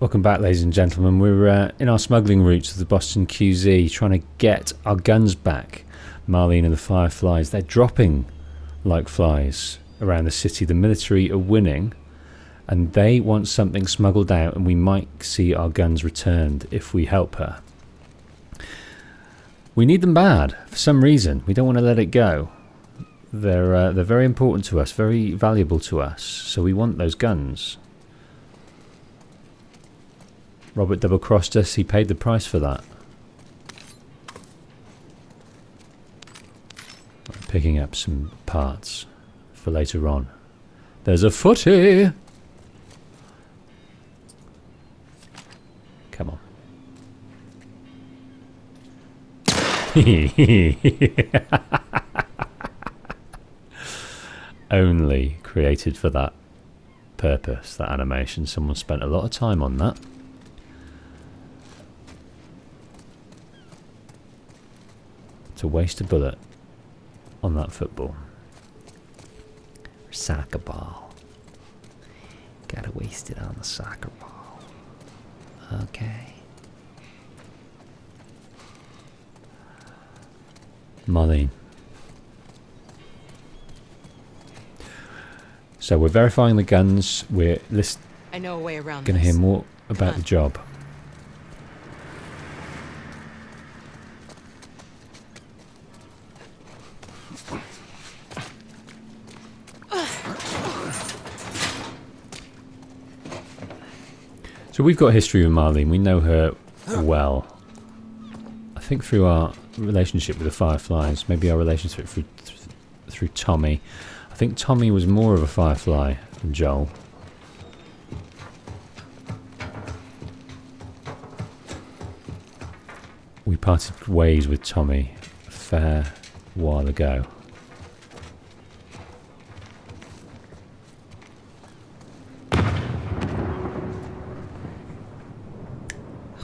Welcome back, ladies and gentlemen. We're in our smuggling route to the Boston QZ, trying to get our guns back. Marlene and the Fireflies, they're dropping like flies around the city. The military are winning, and they want something smuggled out, and we might see our guns returned if we help her. We need them bad for some reason. We don't want to let it go. They're very important to us, very valuable to us, so we want those guns. Robert double-crossed us. He paid the price for that. Picking up some parts for later on. There's a footy! Come on. Only created for that purpose, that animation. Someone spent a lot of time on that. To waste a bullet on that football. Or soccer ball. Gotta waste it on the soccer ball. Okay. Marlene. So we're verifying the guns. We're I know a way around gonna hear more about the job. So we've got history with Marlene. We know her well. I think through our relationship with the Fireflies, maybe our relationship through Tommy. I think Tommy was more of a Firefly than Joel. We parted ways with Tommy a fair while ago.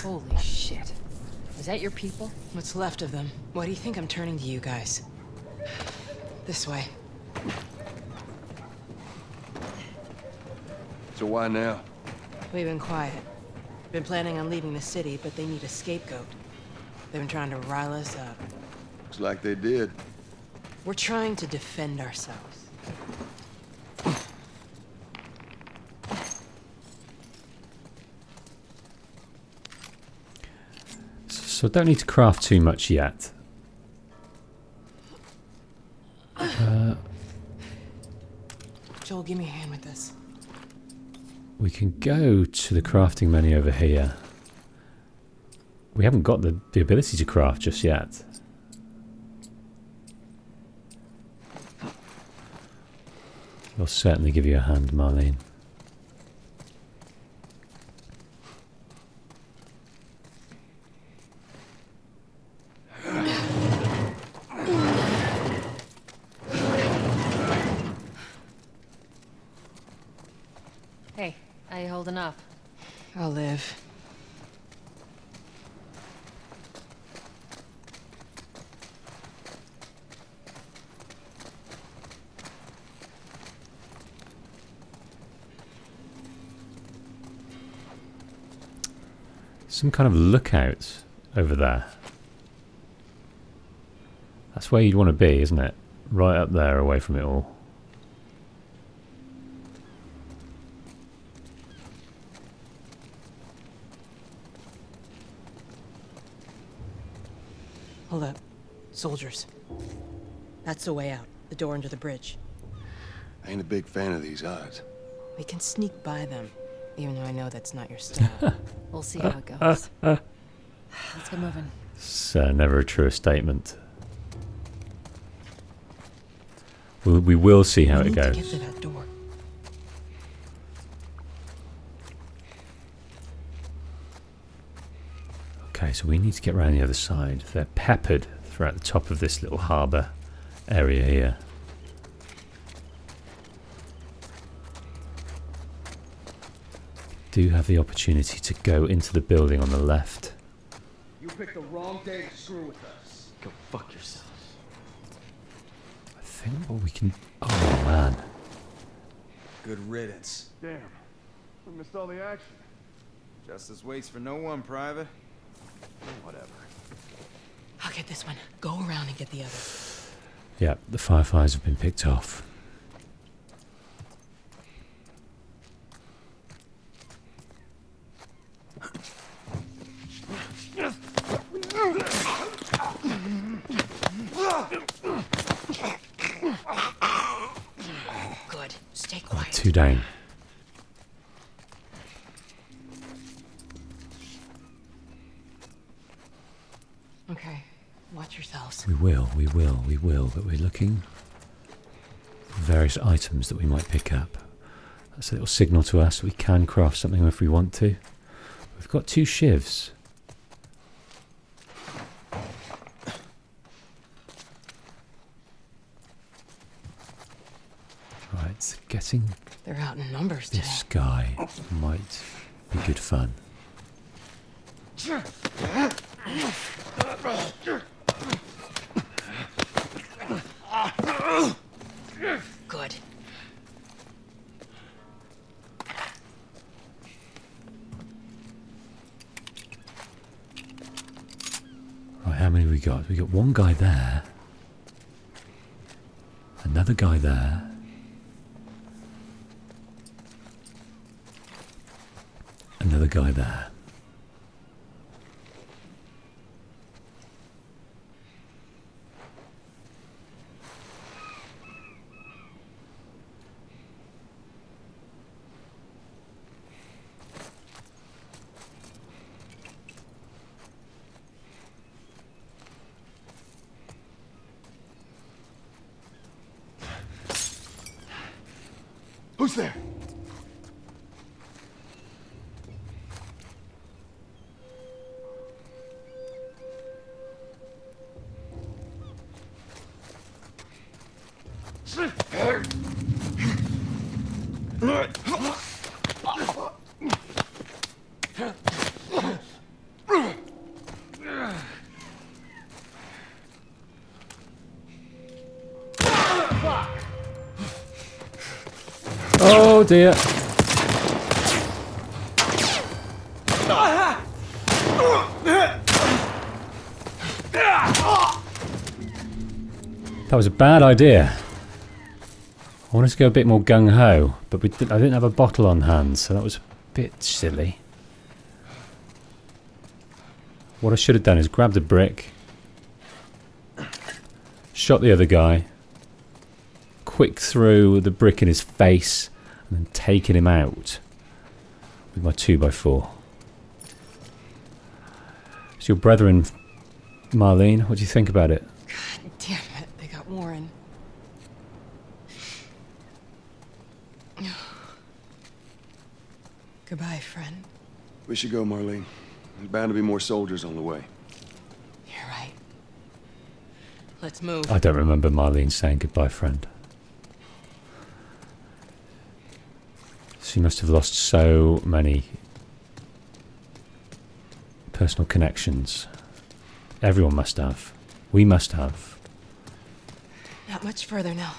Holy shit. Is that your people? What's left of them? Why do you think I'm turning to you guys? This way. So why now? We've been quiet. Been planning on leaving the city, but they need a scapegoat. They've been trying to rile us up. Looks like they did. We're trying to defend ourselves. So don't need to craft too much yet. Joel, give me a hand with this. We can go to the crafting menu over here. We haven't got the ability to craft just yet. I'll certainly give you a hand, Marlene. Hey, how you holding up? I'll live. Some kind of lookout over there. That's where you'd want to be, isn't it? Right up there, away from it all. Hold up. Soldiers. That's the way out. The door under the bridge. I ain't a big fan of these odds. We can sneak by them, even though I know that's not your style. We'll see how it goes. Let's get moving. It's never a truer statement. We will see how We it need to goes. get to that door. Okay, so we need to get around the other side. They're peppered throughout the top of this little harbour area here. Do have the opportunity to go into the building on the left. You picked the wrong day to screw with us. Go fuck yourselves. I think what we can... Oh, man. Good riddance. Damn, we missed all the action. Justice waits for no one, Private. Whatever. I'll get this one. Go around and get the other. Yeah, the fireflies have been picked off. Good. Stay quiet. 2 down. Okay. Watch yourselves. We will, but we're looking for various items that we might pick up. That's a little signal to us we can craft something if we want to. We've got 2 shivs. Right, getting They're out in numbers today. this guy might be good fun. Good. Right, how many we got? We got 1 guy there. Another guy there. Another guy there. Who's there? Oh dear. That was a bad idea. I wanted to go a bit more gung-ho, but I didn't have a bottle on hand, so that was a bit silly. What I should have done is grabbed a brick, shot the other guy, quick through the brick in his face, and then taken him out with my 2x4. It's your brethren, Marlene. What do you think about it? God damn it. They got Warren. Goodbye, friend. We should go, Marlene. There's bound to be more soldiers on the way. You're right. Let's move. I don't remember Marlene saying goodbye, friend. She must have lost so many personal connections. Everyone must have. We must have. Not much further now.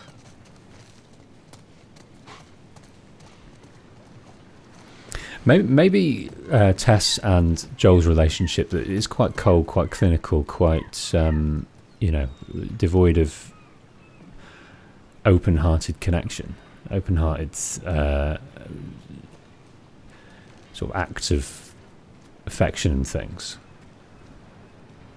Maybe Tess and Joel's relationship that is quite cold, quite clinical, quite you know, devoid of open-hearted connection, open-hearted sort of acts of affection and things.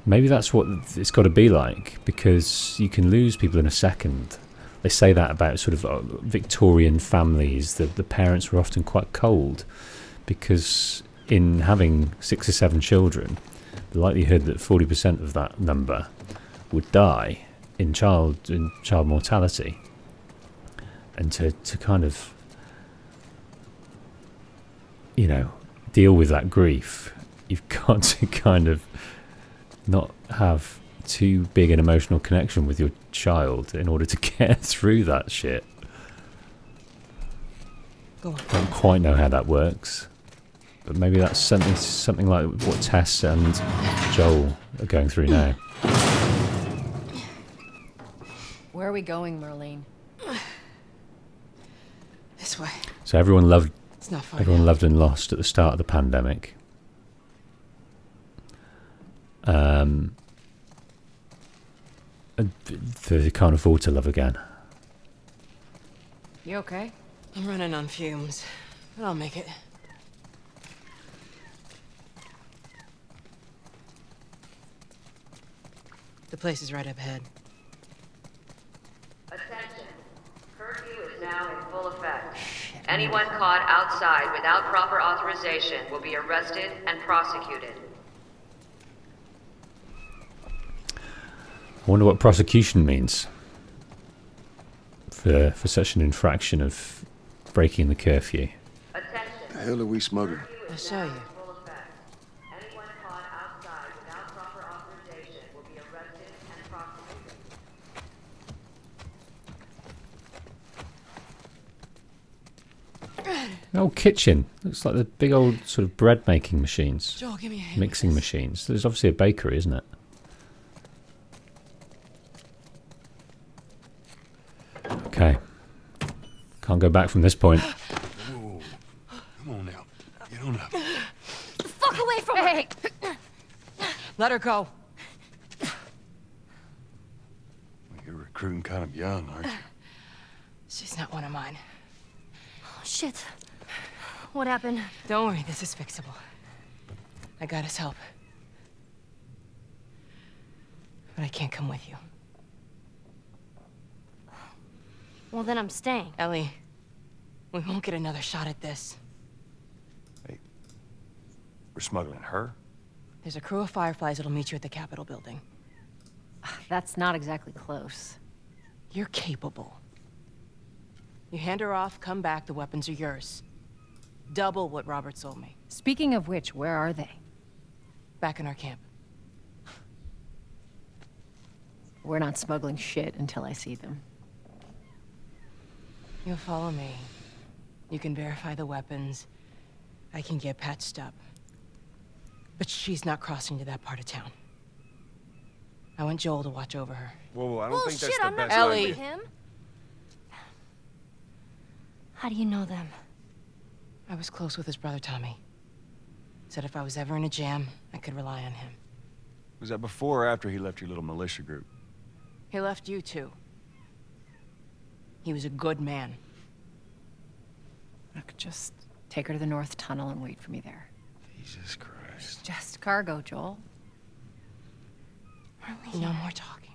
Maybe that's what it's got to be like, because you can lose people in a second. They say that about sort of Victorian families, that the parents were often quite cold, because in having 6 or 7 children, the likelihood that 40% of that number would die in child mortality, and to kind of, you know, deal with that grief, you've got to kind of not have too big an emotional connection with your child in order to get through that shit. Go on. I don't quite know how that works, but maybe that's something like what Tess and Joel are going through now. Where are we going, Marlene? This way. So everyone loved It's not far Everyone now. loved and lost at the start of the pandemic. They can't afford to love again. You okay? I'm running on fumes, but I'll make it. The place is right up ahead. Attention. Curfew is now in full effect. Anyone caught outside without proper authorization will be arrested and prosecuted. I wonder what prosecution means for such an infraction of breaking the curfew. Attention. The hell are we smuggling? I'll show you. Full effect. Anyone caught outside without proper authorization will be arrested and prosecuted. Oh, kitchen. Looks like the big old sort of bread making machines. Joel, give me a hand. Mixing machines. There's obviously a bakery, isn't it? Okay. Can't go back from this point. Whoa. Come on now. Get on up. Fuck away from me! Let her go. You're recruiting kind of young, aren't you? She's not one of mine. Oh, shit. What happened? Don't worry, this is fixable. I got his help. But I can't come with you. Well, then I'm staying. Ellie, we won't get another shot at this. Hey, we're smuggling her? There's a crew of Fireflies that'll meet you at the Capitol building. That's not exactly close. You're capable. You hand her off, come back, the weapons are yours. Double what Robert sold me. Speaking of which, where are they? Back in our camp. We're not smuggling shit until I see them. You'll follow me. You can verify the weapons. I can get patched up. But she's not crossing to that part of town. I want Joel to watch over her. Whoa, I don't think that's Bullshit, the I'm not best Ellie. idea. him. How do you know them? I was close with his brother Tommy. Said if I was ever in a jam, I could rely on him. Was that before or after he left your little militia group? He left you too. He was a good man. I could just take her to the North Tunnel and wait for me there. Jesus Christ. Just cargo, Joel. No more talking.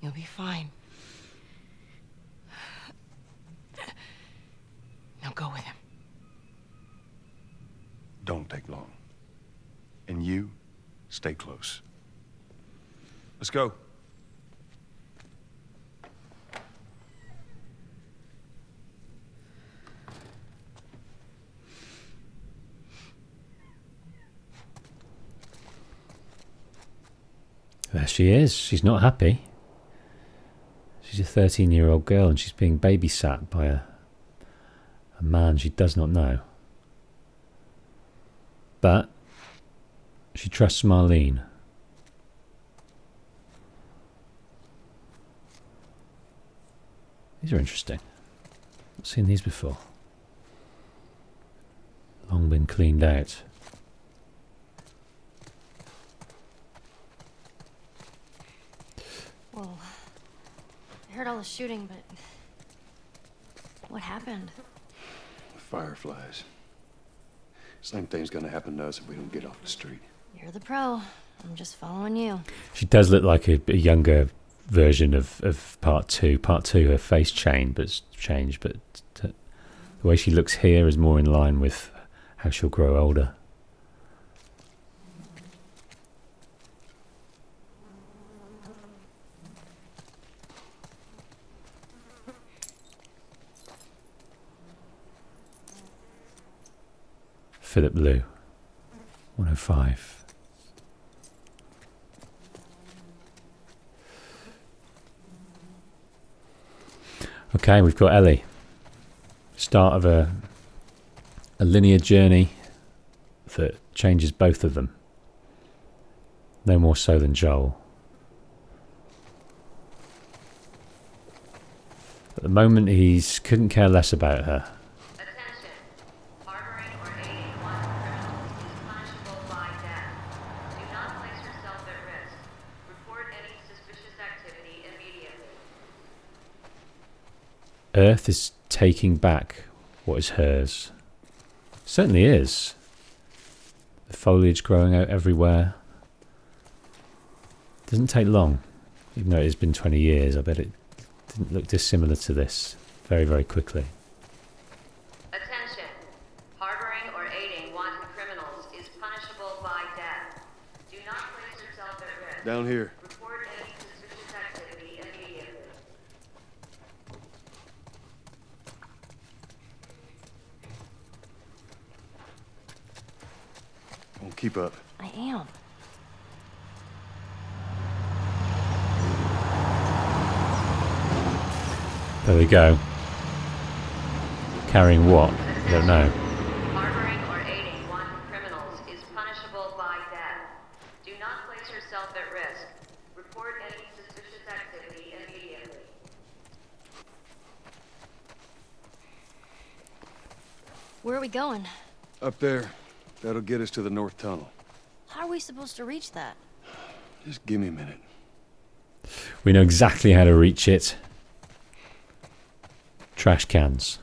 You'll be fine. Now go with him. Don't take long. And you, stay close. Let's go. There she is. She's not happy. She's a 13-year-old girl and she's being babysat by a man she does not know. But she trusts Marlene. These are interesting. Not seen these before. Long been cleaned out. Well, I heard all the shooting, but what happened? Fireflies. Same thing's gonna happen to us if we don't get off the street. You're the pro. I'm just following you. She does look like a younger version of part two. Part two, her face changed, but the way she looks here is more in line with how she'll grow older. Philip Liu, 105. Okay, we've got Ellie. Start of a linear journey that changes both of them. No more so than Joel. At the moment, he couldn't care less about her. Attention. Harboring or aiding one criminal is punishable by death. Earth is taking back what is hers. Certainly is. The foliage growing out everywhere. Doesn't take long. Even though it has been 20 years, I bet it didn't look dissimilar to this very, very quickly. Attention. Harboring or aiding wanted criminals is punishable by death. Do not place yourself at risk. Down here. Report any suspicious activity immediately. Won't keep up. I am. There we go. Carrying what? I don't know. Harboring or aiding wanted criminals is punishable by death. Do not place yourself at risk. Report any suspicious activity immediately. Where are we going? Up there. That'll get us to the north tunnel. How are we supposed to reach that? Just give me a minute. We know exactly how to reach it. Trash cans.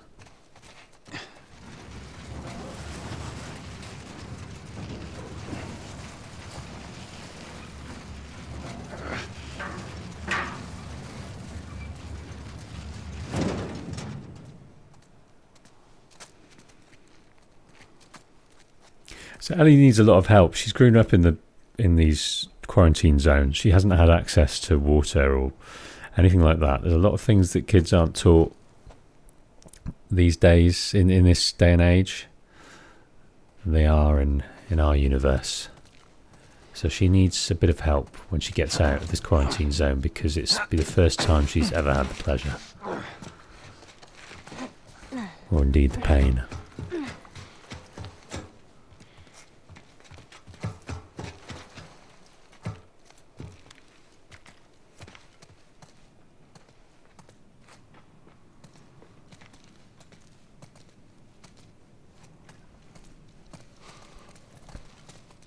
So Ellie needs a lot of help. She's grown up in these quarantine zones. She hasn't had access to water or anything like that. There's a lot of things that kids aren't taught these days in this day and age. They are in our universe. So she needs a bit of help when she gets out of this quarantine zone, because it's be the first time she's ever had the pleasure. Or indeed the pain.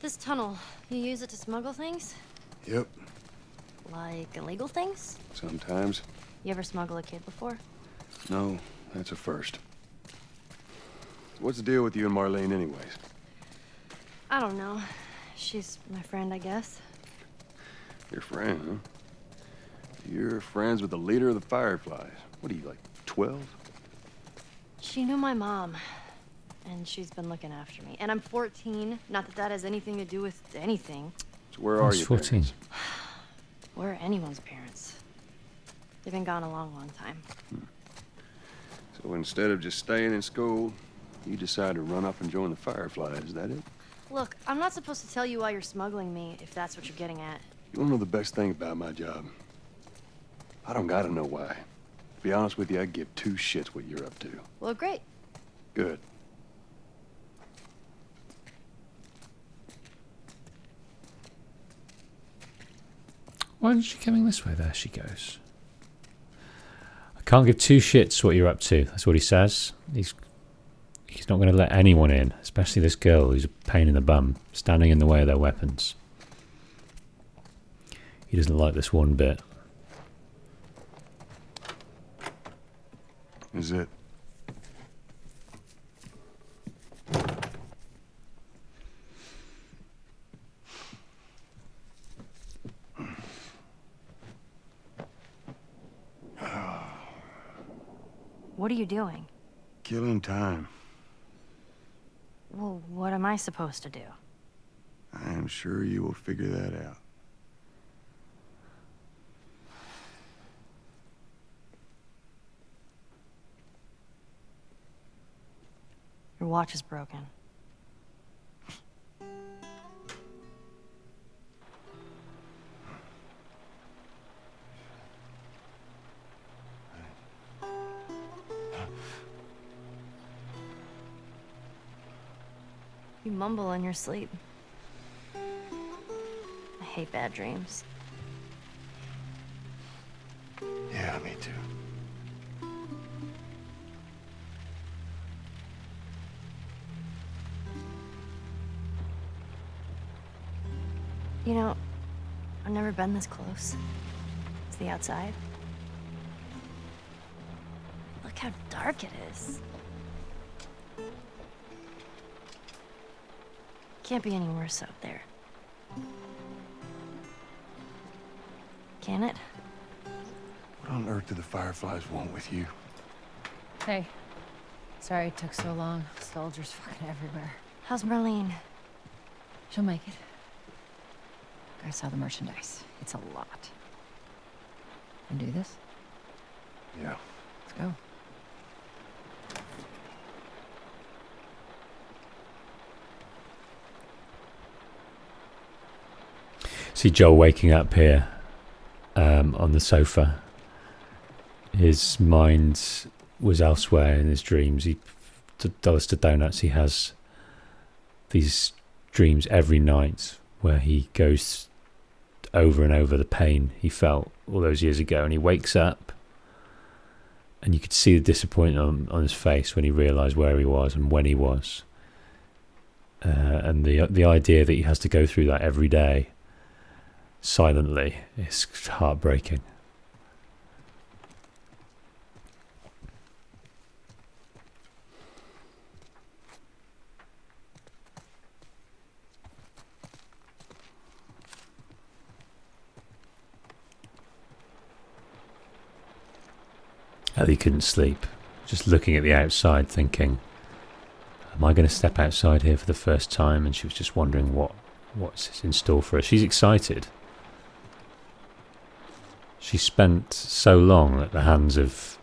This tunnel, you use it to smuggle things? Yep. Like illegal things? Sometimes. You ever smuggle a kid before? No, that's a first. What's the deal with you and Marlene anyways? I don't know. She's my friend, I guess. Your friend, huh? You're friends with the leader of the Fireflies. What are you, like 12? She knew my mom, and she's been looking after me. And I'm 14. Not that that has anything to do with anything. So where are you? 14. Parents? Where are anyone's parents? They've been gone a long, long time. So instead of just staying in school, you decide to run up and join the Fireflies, is that it? Look, I'm not supposed to tell you why you're smuggling me, if that's what you're getting at. You wanna know the best thing about my job? I don't gotta know why. To be honest with you, I give two shits what you're up to. Well, great. Good. Why isn't she coming this way? There she goes. I can't give two shits what you're up to. That's what he says. He's not going to let anyone in, especially this girl who's a pain in the bum, standing in the way of their weapons. He doesn't like this one bit. Is it? What are you doing? Killing time. Well, what am I supposed to do? I am sure you will figure that out. Your watch is broken. You mumble in your sleep. I hate bad dreams. Yeah, me too. You know, I've never been this close to the outside. Look, how dark it is. Can't be any worse out there. Can it? What on earth do the Fireflies want with you? Hey. Sorry it took so long. Soldiers fucking everywhere. How's Marlene? She'll make it. I saw the merchandise. It's a lot. And do this? Yeah. Let's go. See Joel waking up here on the sofa. His mind was elsewhere in his dreams. Dollars to donuts, he has these dreams every night where he goes over and over the pain he felt all those years ago, and he wakes up and you could see the disappointment on his face when he realised where he was and when he was, and the idea that he has to go through that every day silently is heartbreaking. Ellie couldn't sleep, just looking at the outside thinking, am I going to step outside here for the first time? And she was just wondering what's in store for her. She's excited. She spent so long at the hands of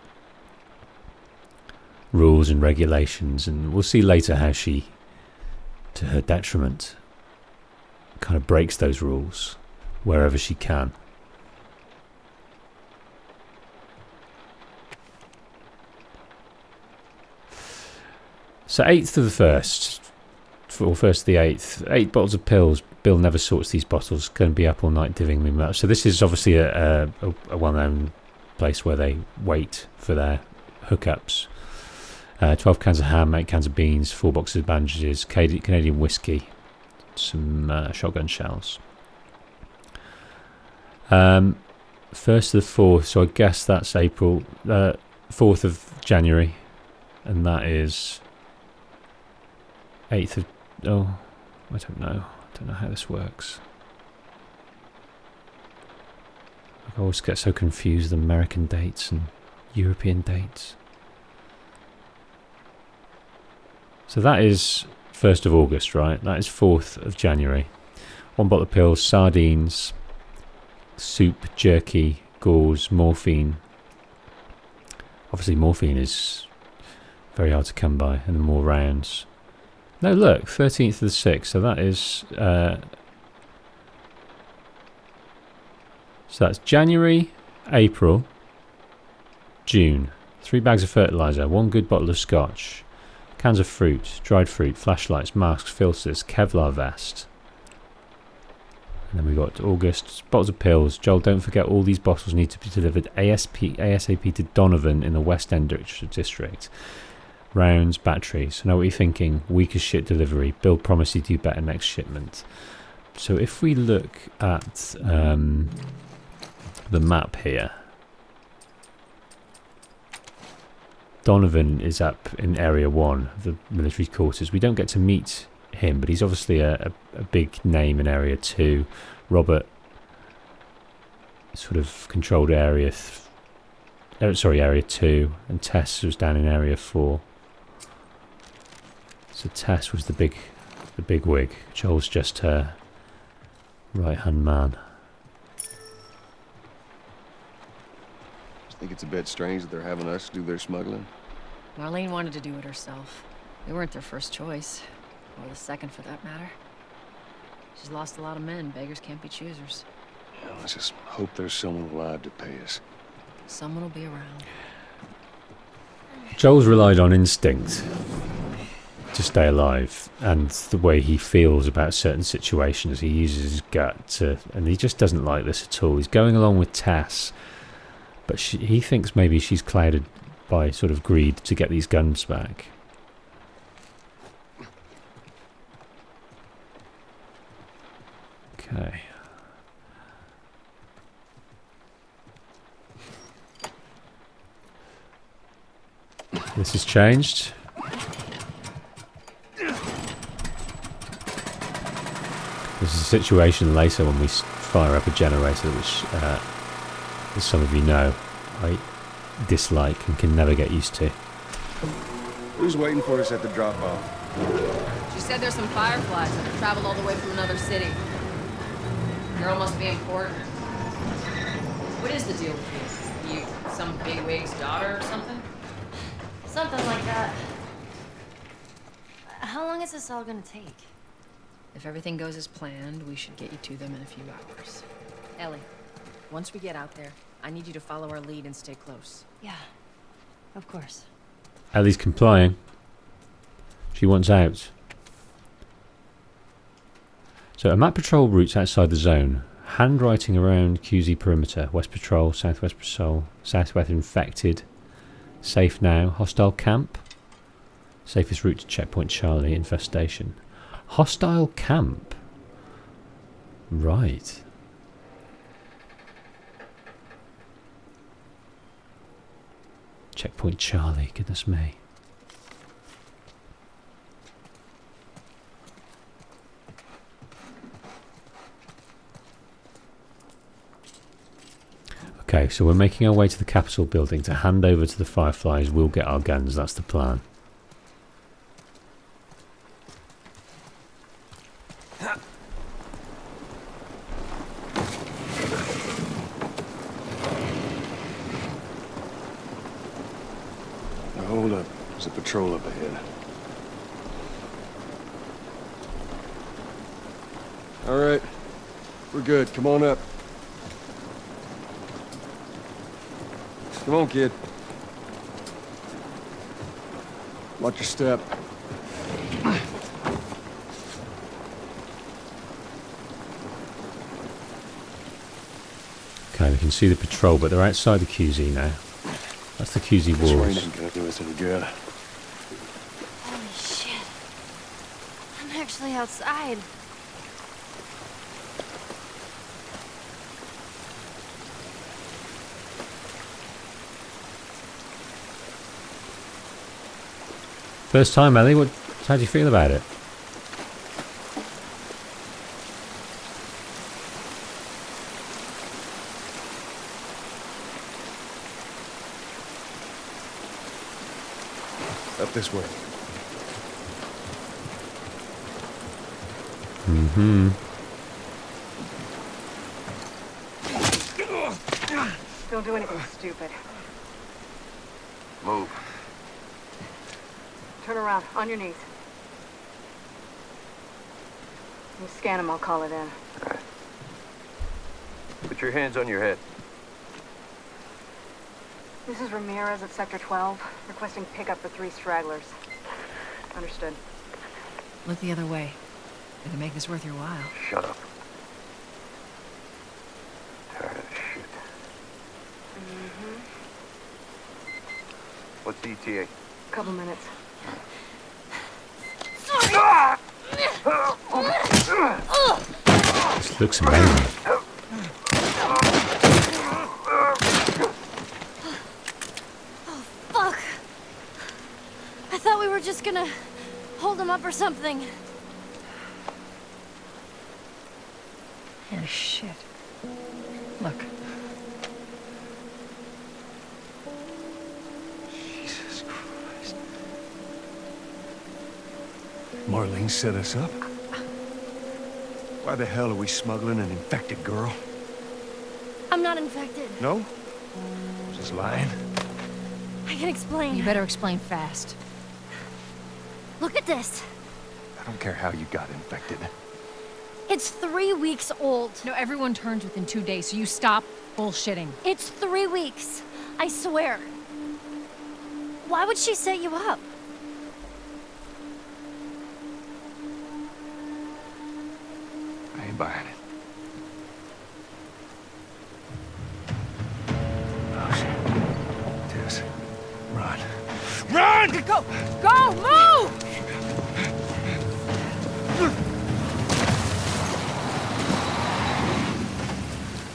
rules and regulations, and we'll see later how she, to her detriment, kind of breaks those rules wherever she can. So 8th of the 1st, or 1st of the 8th, 8 bottles of pills. Bill never sorts these bottles, going to be up all night divvying them up. So this is obviously a well-known place where they wait for their hookups. 12 cans of ham, 8 cans of beans, 4 boxes of bandages, Canadian whiskey, some shotgun shells. 1st to the 4th, so I guess that's April, 4th of January, and that is 8th of, oh, I don't know how this works. I always get so confused with American dates and European dates. So that is 1st of August, right? That is 4th of January. 1 bottle of pills, sardines, soup, jerky, gauze, morphine. Obviously morphine is very hard to come by, and more rounds. No, look, 13th of the 6th, so that is... so that's January, April, June. 3 bags of fertiliser, 1 good bottle of scotch, cans of fruit, dried fruit, flashlights, masks, filters, Kevlar vest. And then we got August, bottles of pills. Joel, don't forget all these bottles need to be delivered ASAP to Donovan in the West End district. Rounds, batteries. I know what you're thinking. Weak as shit delivery. Bill promised he'd do better next shipment. So if we look at the map here, Donovan is up in Area 1 of the military quarters. We don't get to meet him, but he's obviously a big name in Area 2. Robert sort of controlled Area Area 2, and Tess was down in Area 4. So Tess was the big wig. Joel's just her right-hand man. I think it's a bit strange that they're having us do their smuggling. Marlene wanted to do it herself. We weren't their first choice. Or the second, for that matter. She's lost a lot of men. Beggars can't be choosers. Yeah, let's just hope there's someone alive to pay us. Someone will be around. Joel's relied on instinct to stay alive, and the way he feels about certain situations. He uses his gut to, and he just doesn't like this at all. He's going along with Tess, but he thinks maybe she's clouded by sort of greed to get these guns back. Okay. This has changed. There's a situation later when we fire up a generator, which, as some of you know, I dislike and can never get used to. Who's waiting for us at the drop-off? She said there's some fireflies that have traveled all the way from another city. Girl must be important. What is the deal with you? You some bigwig's daughter or something? Something like that. How long is this all gonna take? If everything goes as planned, we should get you to them in a few hours. Ellie, once we get out there, I need you to follow our lead and stay close. Yeah, of course. Ellie's complying. She wants out. So a map patrol routes outside the zone. Handwriting around QZ perimeter. West patrol, southwest patrol, southwest infected. Safe now. Hostile camp. Safest route to checkpoint Charlie. Infestation. Hostile camp. Right. Checkpoint Charlie. Goodness me. Okay, so we're making our way to the Capitol building to hand over to the Fireflies. We'll get our guns, that's the plan. Now, hold up. There's a patrol up ahead. All right. We're good. Come on up. Come on, kid. Watch your step. Okay, we can see the patrol, but they're outside the QZ now. That's the QZ This rain walls. ain't gonna do us any good. Holy shit. I'm actually outside. First time, Ellie. How do you feel about it? Up this way. Mm-hmm. Don't do anything stupid. Move. Turn around, on your knees. You scan him, I'll call it in. Put your hands on your head. This is Ramirez at Sector 12, requesting pickup for 3 stragglers. Understood. Look the other way. We can make this worth your while. Shut up. Tired of shit. What's the ETA? Couple minutes. This looks amazing. Fuck! I thought we were just gonna hold him up or something. Oh, shit. Look. Jesus Christ. Marlene set us up? Why the hell are we smuggling an infected girl? I'm not infected. No? Just lying? I can explain. You better explain fast. Look at this. I don't care how you got infected. It's 3 weeks old. No, everyone turns within 2 days, so you stop bullshitting. It's 3 weeks. I swear. Why would she set you up? I ain't buying it. Oh, shit. Tess, run. Run! Go! Go! Move!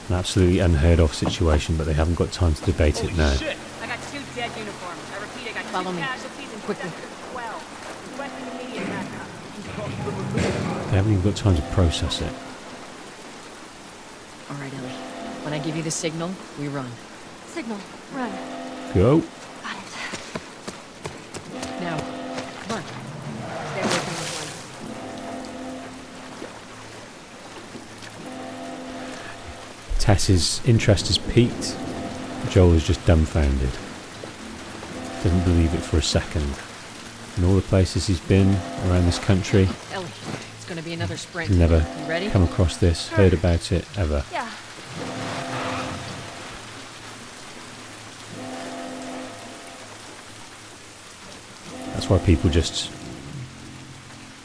An absolutely unheard of situation, but they haven't got time to debate it now. Shit! I got 2 dead uniforms. I repeat, I got Follow me. Quickly. They haven't even got time to process it. All right, Ellie. When I give you the signal, we run. Signal. Run. Go. Got it. Now, come on. Stay away from this one. Tess's interest is piqued. Joel is just dumbfounded. Doesn't believe it for a second. In all the places he's been around this country, Ellie, it's gonna be another sprint. he's never You ready? come across this, heard about it, ever. Yeah. That's why people just,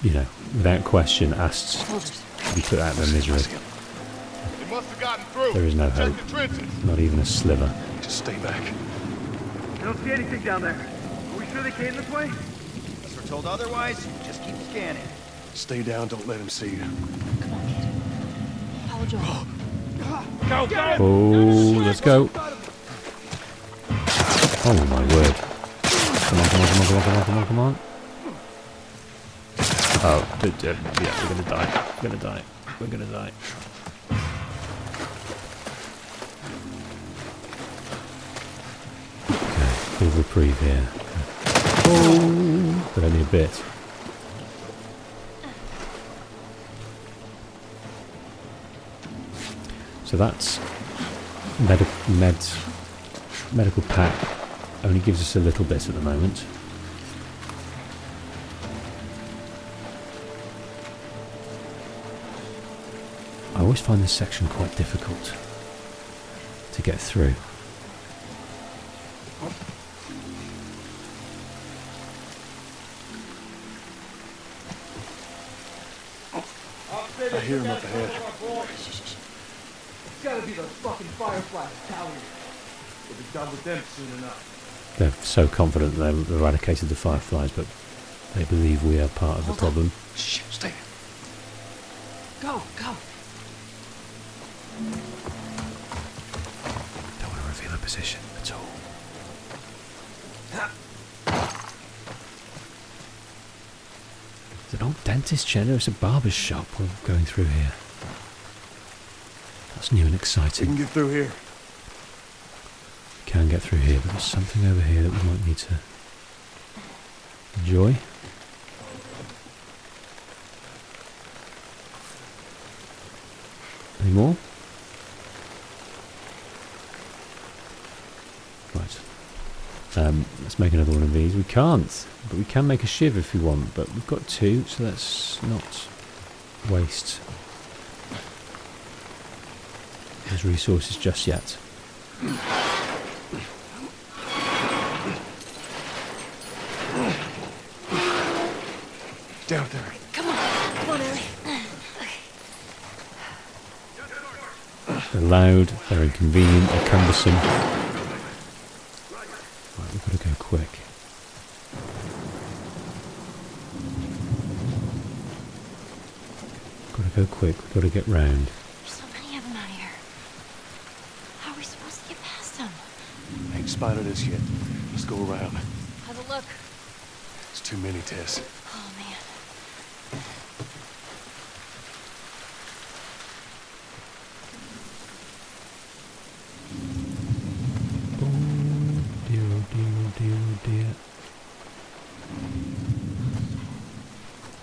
you know, without question, asked Soldiers. to be put out of their misery. They must have gotten through. There is no Check hope. the trenches. Not even a sliver. Just stay back. I don't see anything down there. Are we sure they came this way? Unless we're told otherwise, just keep scanning. Stay down, don't let him see you. Come on, kid. Follow Joel. Go, go! Oh, let's go. Oh my word. Come on, come on, come on, come on, come on, come on, come on. Oh, yeah, we're gonna die. We're gonna die. We're gonna die. Okay, bit of reprieve here. Oh, but only a bit. So that's medical pack. Only gives us a little bit at the moment. I always find this section quite difficult to get through. I hear him up ahead. It's gotta be those fucking fireflies telling you. We'll be done with them soon enough. They're so confident they've eradicated the fireflies, but they believe we are part of the problem. Shh, stay. Go, go. Don't want to reveal a position at all. There's an old dentist chair. There's a barber's shop we're going through here. That's new and We exciting. can get through here. Can get through here, but there's something over here that we might need to enjoy. Any more? Right. Let's make another one of these. We can't, but we can make a shiv if we want, but we've got two, so let's not waste those resources just yet. Down there. Come on, Ellie. They're loud, they're inconvenient, they're cumbersome. Right, we've got to go quick. Got to go quick, we've got to get round. There's so many of them out here. How are we supposed to get past them? Ain't spotted us yet. Let's go around. Have a look. It's too many, Tess. Oh, man. Oh dear, oh dear, oh dear, oh dear.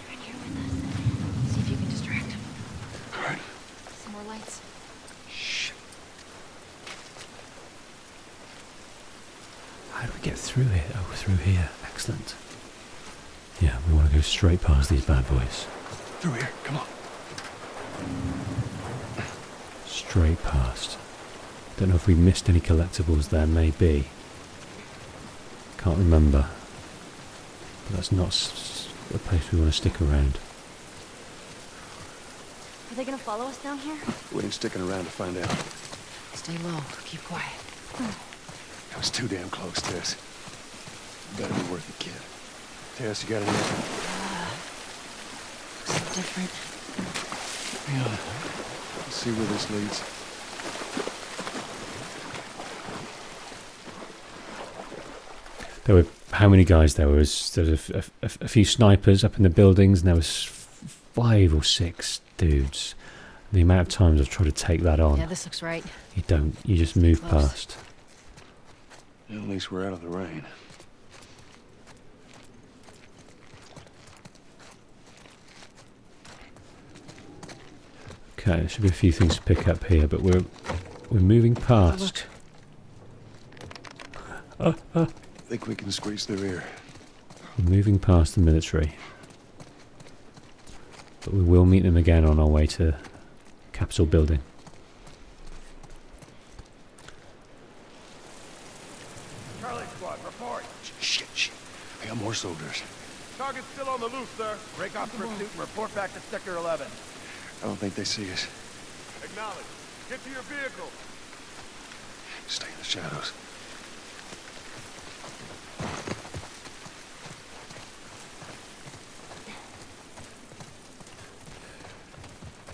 You're in here with us. See if you can distract them. All right. Some more lights. Shh. How do we get through here? Oh, through here. Excellent. Yeah, we want to go straight past these bad boys. Through here. Come on. Straight past. Don't know if we missed any collectibles there, maybe. Can't remember. But that's not a place we want to stick around. Are they gonna follow us down here? We ain't sticking around to find out. Stay low. Keep quiet. That was too damn close, Tess. Better be worth it, kid. Tess, you got any? So different. Yeah. Let's see where this leads. how many guys there was. There was a few snipers up in the buildings, and there was 5 or 6 dudes. The amount of times I've tried to take that on. Yeah, this looks right. You don't. You just move Close. past. At least we're out of the rain. Okay, there should be a few things to pick up here, but we're moving past. Think we can squeeze through here. We're moving past the military. But we will meet them again on our way to Capitol building. Charlie squad, report. Shit. I got more soldiers. Target's still on the loose, sir. Break off pursuit and report back to Sector 11. I don't think they see us. Acknowledge. Get to your vehicle. Stay in the shadows.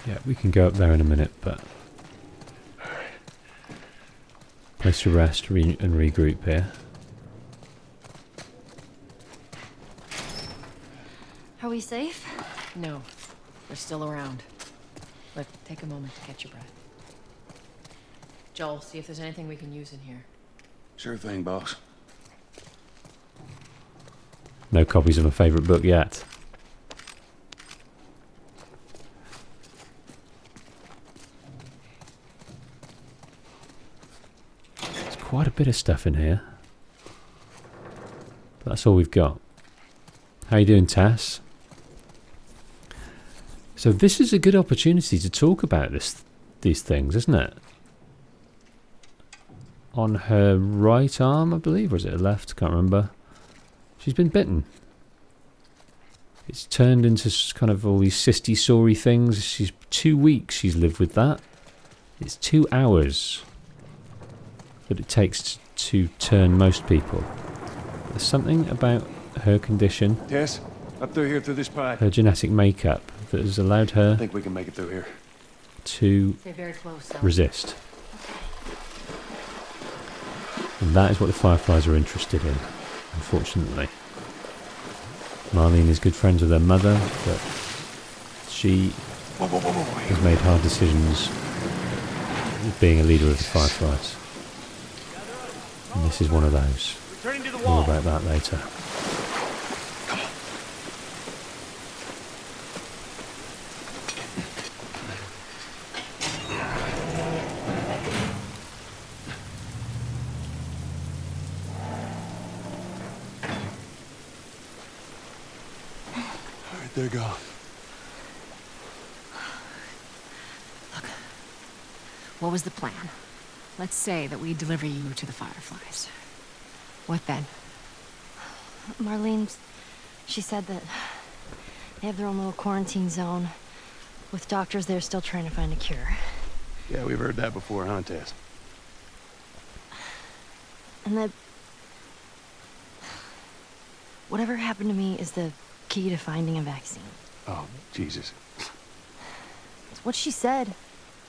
Yeah, we can go up there in a minute, but... Place to rest and regroup here. Are we safe? No, we're still around. Look, take a moment to catch your breath. Joel, see if there's anything we can use in here. Sure thing, boss. No copies of my favourite book yet. There's quite a bit of stuff in here. But that's all we've got. How you doing, Tass? So this is a good opportunity to talk about these things, isn't it? On her right arm, I believe, or is it her left? Can't remember. She's been bitten. It's turned into kind of all these cysty, sorry things. She's 2 weeks she's lived with that. It's 2 hours that it takes to turn most people. There's something about her condition, Tess, up through here through this pipe. her genetic makeup, that has allowed I her think we can make it through here. to Stay very close, though. resist. And that is what the Fireflies are interested in, unfortunately. Marlene is good friends with her mother, but she has made hard decisions being a leader of the Fireflies. And this is one of those. Returning to the More wall. about that later. All right, they're gone. What was the plan? Let's say that we deliver you to the Fireflies. What then? Marlene, she said that they have their own little quarantine zone with doctors there still trying to find a cure. Yeah, we've heard that before, huh, Tess? And that whatever happened to me is the key to finding a vaccine. Oh, Jesus. It's what she said.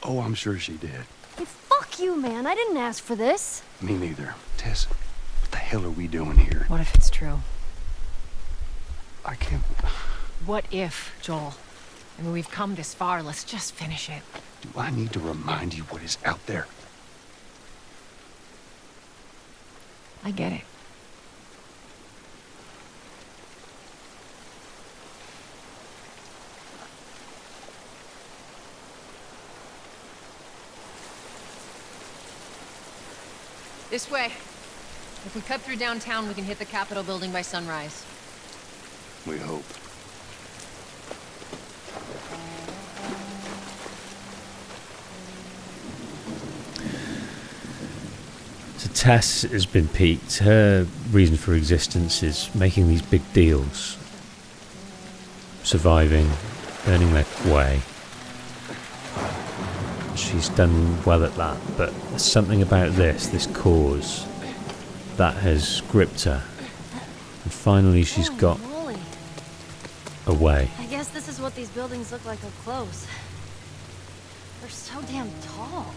Oh, I'm sure she did. Hey, fuck you, man. I didn't ask for this. Me neither. Tess, what the hell are we doing here? What if it's true? I can't... What if, Joel? I mean, we've come this far. Let's just finish it. Do I need to remind you what is out there? I get it. This way. If we cut through downtown, we can hit the Capitol building by sunrise. We hope. So Tess has been piqued. Her reason for existence is making these big deals. Surviving, earning their way. She's done well at that, but there's something about this cause, that has gripped her. And finally she's Holy got moly. a way. I guess this is what these buildings look like up close. They're so damn tall.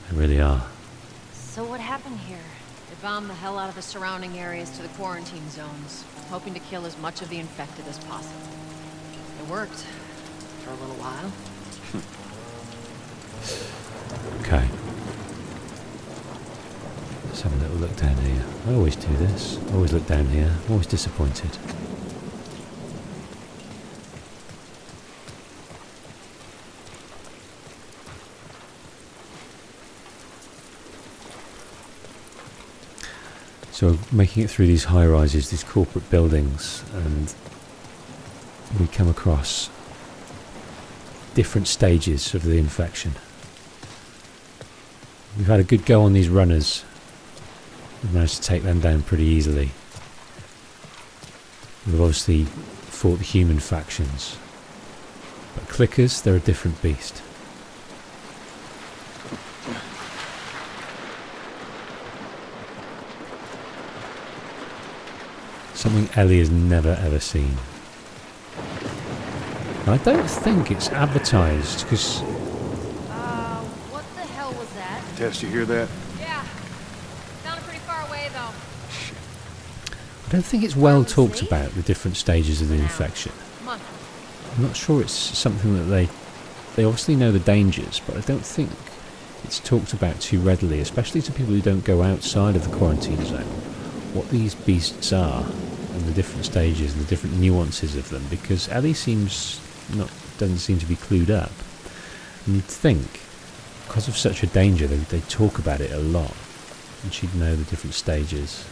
They really are. So what happened here? They bombed the hell out of the surrounding areas to the quarantine zones, hoping to kill as much of the infected as possible. It worked. For a little while. Okay. Let's have a little look down here. I always do this. I always look down here. I'm always disappointed. So making it through these high-rises, these corporate buildings, and we come across different stages of the infection. We've had a good go on these runners. We've managed to take them down pretty easily. We've obviously fought the human factions. But clickers, they're a different beast. Something Ellie has never ever seen. And I don't think it's advertised, because... What the hell was that? Tess, you hear that? Yeah. Sounded pretty far away, though. I don't think it's well talked about, the different stages of the infection. Come on. I'm not sure it's something that they obviously know the dangers, but I don't think it's talked about too readily, especially to people who don't go outside of the quarantine zone, what these beasts are and the different stages and the different nuances of them, because Ellie doesn't seem to be clued up. And you'd think, because of such a danger, they talk about it a lot, and she'd know the different stages.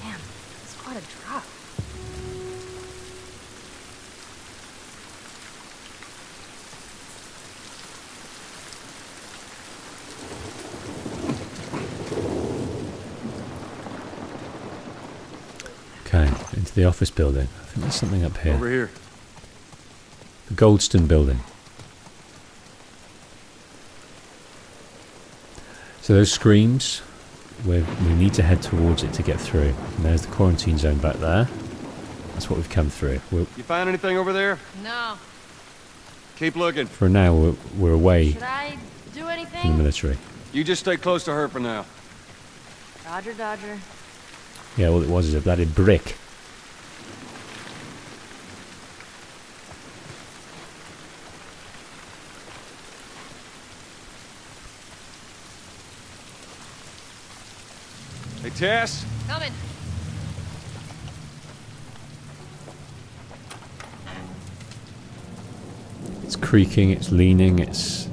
Damn, it's quite a drop. Okay, into the office building. I think there's something up here. Over here. The Goldston building. So those screams, we need to head towards it to get through. And there's the quarantine zone back there. That's what we've come through. You find anything over there? No. Keep looking. For now, we're away Should I do from the anything? military. You just stay close to her for now. Roger, Dodger. Yeah, all it was is a bloody brick. Hey, Tess? Coming. It's creaking, it's leaning, it's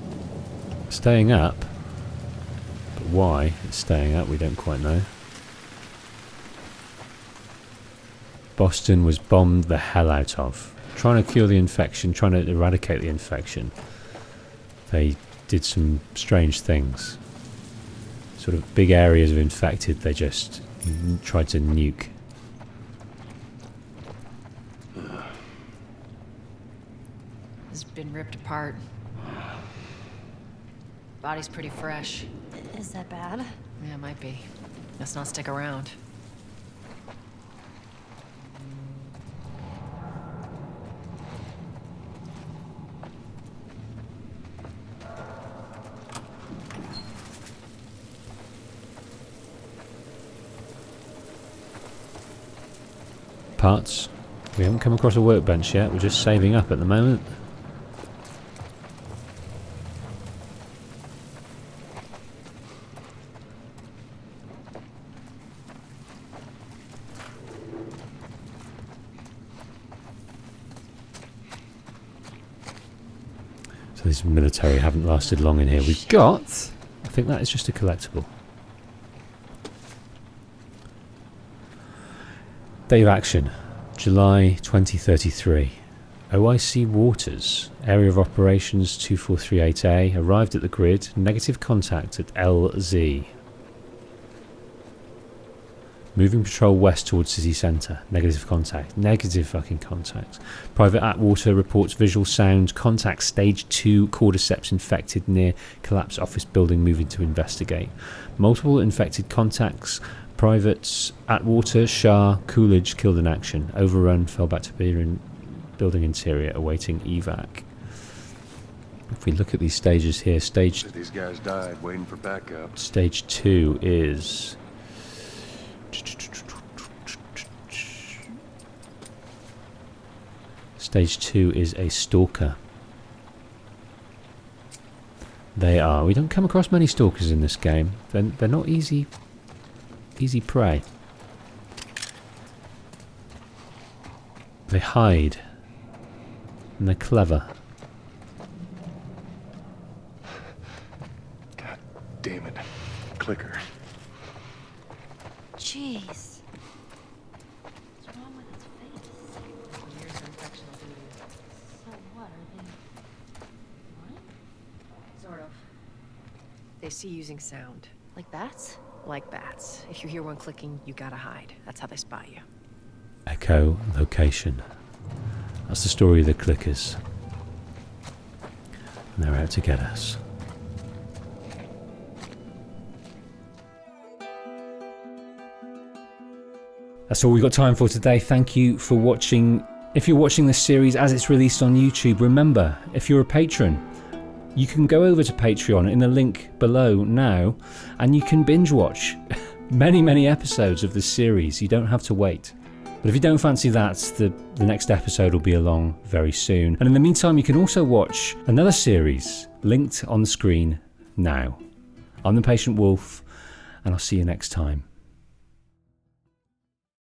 staying up. But why it's staying up, we don't quite know. Boston was bombed the hell out of. Trying to cure the infection, trying to eradicate the infection. They did some strange things. Sort of big areas of infected, they just tried to nuke. It's been ripped apart. Body's pretty fresh. Is that bad? Yeah, it might be. Let's not stick around. Parts. We haven't come across a workbench yet, we're just saving up at the moment. So these military haven't lasted long in here. We've got, I think that is just a collectible. Day of action, July 2033. OIC Waters, Area of Operations 2438A, arrived at the grid, negative contact at LZ. Moving patrol west towards city centre, negative contact, negative fucking contact. Private Atwater reports visual sound, contact stage 2, cordyceps infected near collapsed office building, moving to investigate. Multiple infected contacts. Privates Atwater, Shah, Coolidge killed in action. Overrun, fell back to building interior, awaiting evac. If we look at these stages here, These guys died waiting for backup. Stage 2 is Stage 2 is a stalker. They are. We don't come across many stalkers in this game. They're not easy prey. They hide. And they're clever. God damn it. Clicker. Jeez. What's wrong with its face? Years of infectional duty. So what, are they... What? Sort of. They see using sound. Like bats? Like bats. If you hear one clicking, you gotta hide. That's how they spot you. Echo location. That's the story of the clickers. And they're out to get us. That's all we've got time for today. Thank you for watching. If you're watching this series as it's released on YouTube, remember, if you're a patron, you can go over to Patreon in the link below now, and you can binge watch many episodes of this series. You don't have to wait. But if you don't fancy that, the next episode will be along very soon. And in the meantime, you can also watch another series linked on the screen now. I'm the Patient Wolf, and I'll see you next time.